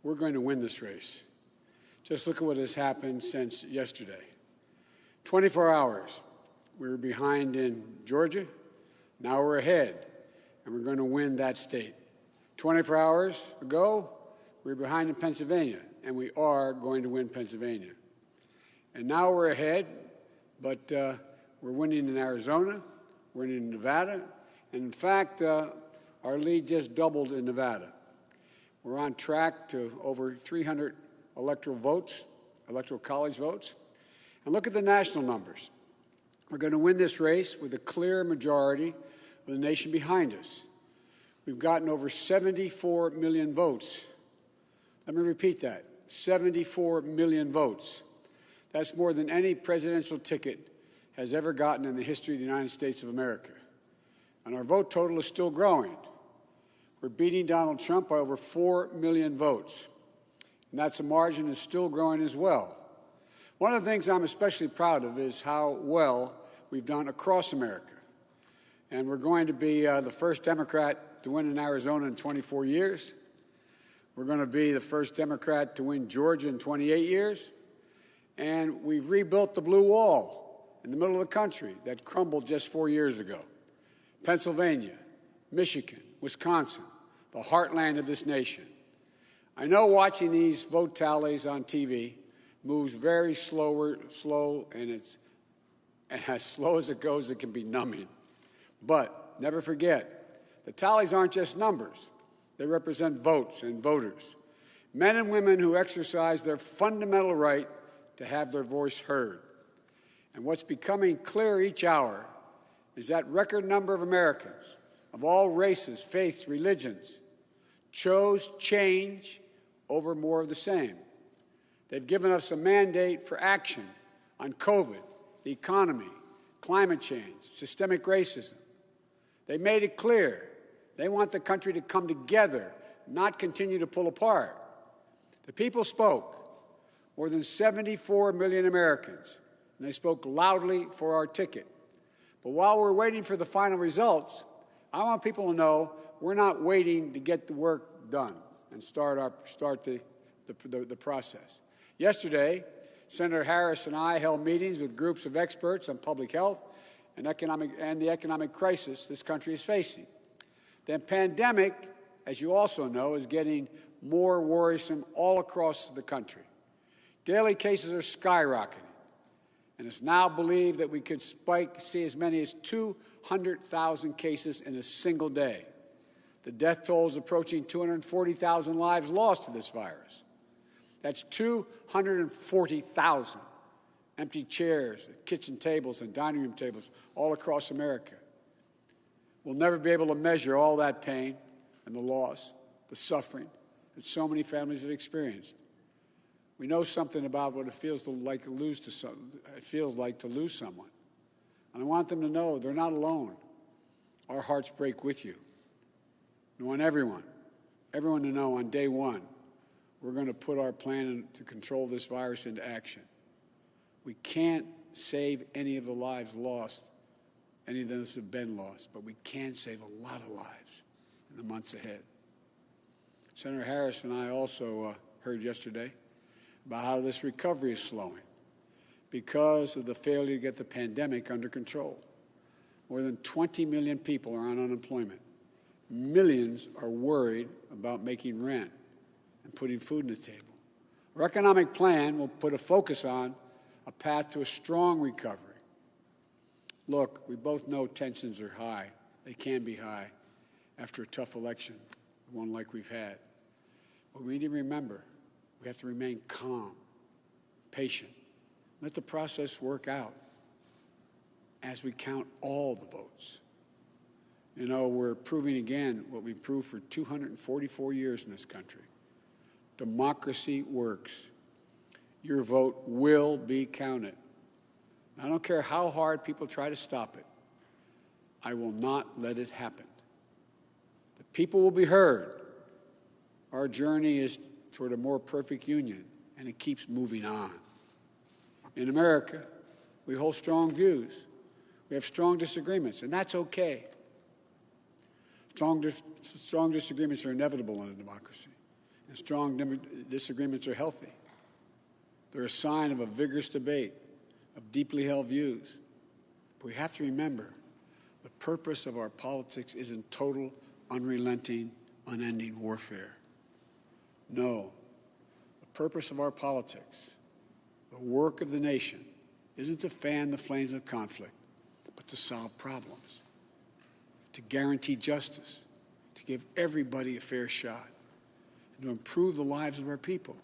we're going to win this race. Just look at what has happened since yesterday. 24 hours, we were behind in Georgia. Now we're ahead, and we're going to win that state. 24 hours ago, we were behind in Pennsylvania, and we are going to win Pennsylvania. And now we're ahead, but we're winning in Arizona, we're winning in Nevada, and in fact, our lead just doubled in Nevada. We're on track to over 300 electoral votes, electoral college votes. And look at the national numbers. We're going to win this race with a clear majority of the nation behind us. We've gotten over 74 million votes. Let me repeat that, 74 million votes. That's more than any presidential ticket has ever gotten in the history of the United States of America. And our vote total is still growing. We're beating Donald Trump by over 4 million votes. And that's a margin that's still growing as well. One of the things I'm especially proud of is how well we've done across America. And we're going to be the first Democrat to win in Arizona in 24 years. We're going to be the first Democrat to win Georgia in 28 years. And we've rebuilt the blue wall in the middle of the country that crumbled just 4 years ago. Pennsylvania, Michigan, Wisconsin, the heartland of this nation. I know watching these vote tallies on TV moves very slow, and as slow as it goes, it can be numbing. But never forget, the tallies aren't just numbers. They represent votes and voters, men and women who exercise their fundamental right to have their voice heard. And what's becoming clear each hour is that record number of Americans of all races, faiths, religions chose change over more of the same. They've given us a mandate for action on COVID, the economy, climate change, systemic racism. They made it clear they want the country to come together, not continue to pull apart. The people spoke, more than 74 million Americans, and they spoke loudly for our ticket. But while we're waiting for the final results, I want people to know we're not waiting to get the work done and start the process. Yesterday, Senator Harris and I held meetings with groups of experts on public health and the economic crisis this country is facing. The pandemic, as you also know, is getting more worrisome all across the country. Daily cases are skyrocketing, and it's now believed that we could see as many as 200,000 cases in a single day. The death toll is approaching 240,000 lives lost to this virus. That's 240,000 empty chairs, kitchen tables, and dining room tables all across America. We'll never be able to measure all that pain and the loss, the suffering that so many families have experienced. We know something about what it feels like to lose someone. And I want them to know they're not alone. Our hearts break with you. I want everyone to know on day one, we're going to put our plan to control this virus into action. We can't save any of the lives lost, any of those have been lost, but we can save a lot of lives in the months ahead. Senator Harris and I also heard yesterday about how this recovery is slowing because of the failure to get the pandemic under control. More than 20 million people are on unemployment. Millions are worried about making rent and putting food on the table. Our economic plan will put a focus on a path to a strong recovery. Look, we both know tensions are high. They can be high after a tough election, one like we've had. But we need to remember, we have to remain calm, patient. Let the process work out as we count all the votes. You know, we're proving again what we've proved for 244 years in this country. Democracy works. Your vote will be counted. I don't care how hard people try to stop it. I will not let it happen. The people will be heard. Our journey is toward a more perfect union, and it keeps moving on. In America, we hold strong views. We have strong disagreements, and that's okay. Strong disagreements are inevitable in a democracy. and strong disagreements are healthy. They're a sign of a vigorous debate, of deeply held views. But we have to remember, the purpose of our politics isn't total, unrelenting, unending warfare. No, the purpose of our politics, the work of the nation, isn't to fan the flames of conflict, but to solve problems, to guarantee justice, to give everybody a fair shot, and to improve the lives of our people.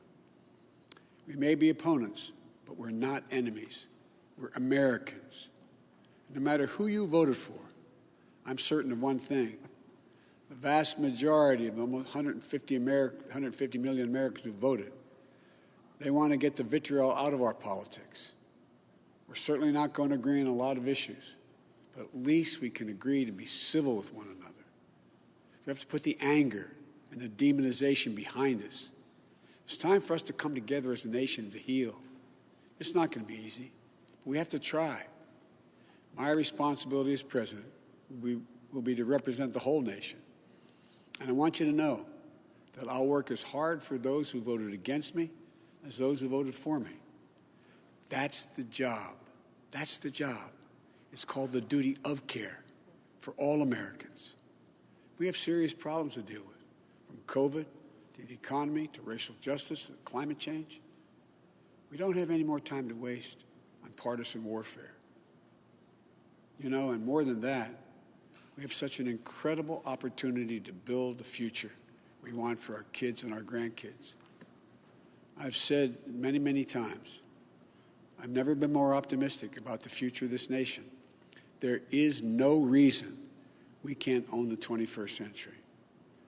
We may be opponents, but we're not enemies. We're Americans. No matter who you voted for, I'm certain of one thing. The vast majority of almost 150 million Americans who voted, they want to get the vitriol out of our politics. We're certainly not going to agree on a lot of issues, but at least we can agree to be civil with one another. We have to put the anger and the demonization behind us. It's time for us to come together as a nation to heal. It's not going to be easy, but we have to try. My responsibility as president will be to represent the whole nation. And I want you to know that I'll work as hard for those who voted against me as those who voted for me. That's the job. That's the job. It's called the duty of care for all Americans. We have serious problems to deal with, from COVID to the economy to racial justice to climate change. We don't have any more time to waste on partisan warfare. You know, and more than that, we have such an incredible opportunity to build the future we want for our kids and our grandkids. I've said many, many times, I've never been more optimistic about the future of this nation. There is no reason we can't own the 21st century.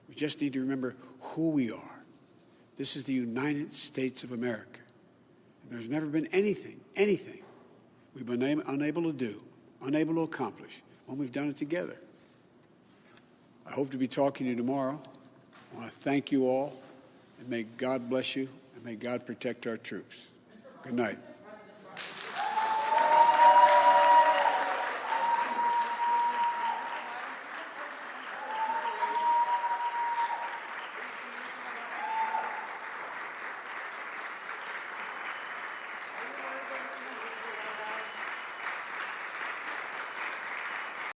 We just need to remember who we are. This is the United States of America. And there's never been anything we've been unable to do, unable to accomplish when we've done it together. I hope to be talking to you tomorrow. I want to thank you all, and may God bless you, and may God protect our troops. Good night.